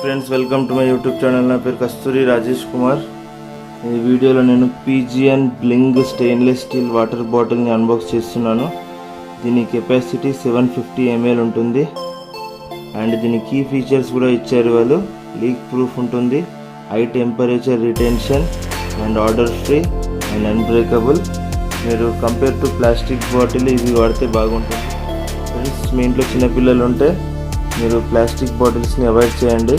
Friends, welcome to my YouTube channel. నా పేరు కస్తూరి రాజేష్ కుమార్. ఈ వీడియోలో నేను pigeon bling stainless steel water బాటిల్ని అన్బాక్స్ చేస్తున్నాను. దీని కెపాసిటీ 750 ml ఉంటుంది. అండ్ దీని కీ ఫీచర్స్ కూడా ఇచ్చారు వాళ్ళు. లీక్ ప్రూఫ్ ఉంటుంది, high temperature retention and odour free and unbreakable. మీరు కంపేర్ టు ప్లాస్టిక్ బాటిల్ ఇది వాడితే బాగుంటుంది. ఫ్రెండ్స్, మీ ఇంట్లో చిన్నపిల్లలు ఉంటే మీరు ప్లాస్టిక్ బాటిల్స్ని అవాయిడ్ చేయండి.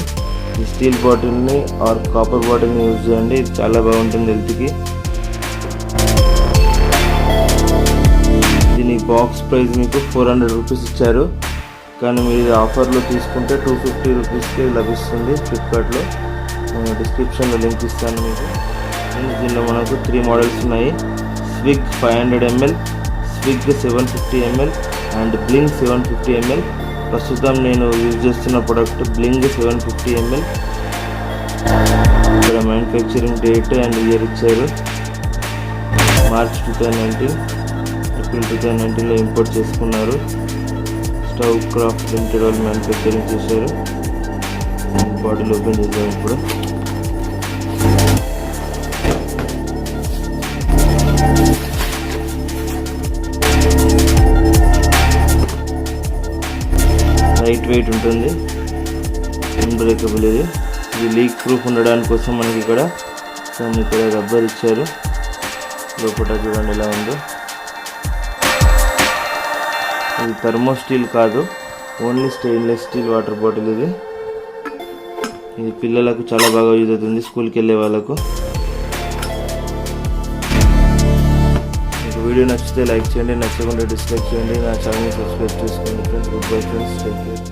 ఈ స్టీల్ బాటిల్ని ఆర్ కాపర్ బాటిల్ని యూజ్ చేయండి. ఇది చాలా బాగుంటుంది హెల్త్కి. దీని బాక్స్ ప్రైస్ మీకు 400 రూపీస్ ఇచ్చారు, కానీ మీరు ఇది ఆఫర్లో తీసుకుంటే 250 రూపీస్కి లభిస్తుంది ఫ్లిప్కార్ట్లో. నేను డిస్క్రిప్షన్లో లింక్ ఇస్తాను మీకు. దీనిలో మనకు 3 మోడల్స్ ఉన్నాయి. స్విగ్ 500 ml, స్విగ్ 750 ml and bling 750 ml. ప్రస్తుతం నేను యూజ్ చేస్తున్న ప్రోడక్ట్ బ్లింగ్ 750 ml. ఇక్కడ మ్యానుఫ్యాక్చరింగ్ డేట్ అండ్ ఇయర్ ఇచ్చారు. మార్చ్ 2019, ఏప్రిల్ 2019లో ఇంపోర్ట్ చేసుకున్నారు. స్టవ్ క్రాఫ్ట్ లిమిటెడ్ వాళ్ళు మ్యానుఫ్యాక్చరింగ్ చేశారు. బాటిల్ ఓపెన్ చేద్దాం ఇప్పుడు. లైట్ వెయిట్ ఉంటుంది, అన్బ్రేకబుల్. ఇది లీక్ ప్రూఫ్ ఉండడానికి కోసం మనకి ఇక్కడ రబ్బర్ ఇచ్చారు. లోపల చూడండి ఎలా ఉందో. ఇది థర్మో స్టీల్ కాదు, only stainless steel water bottle. ఇది పిల్లలకు చాలా బాగా యూజ్ అవుతుంది, స్కూల్కి వెళ్ళే వాళ్ళకు. వీడియో నచ్చితే లైక్ చేయండి, నచ్చకుండా డిస్లైక్ చేయండి. నా ఛానల్ని సబ్స్క్రైబ్ చేసుకోండి friends. Good bye friends, take care.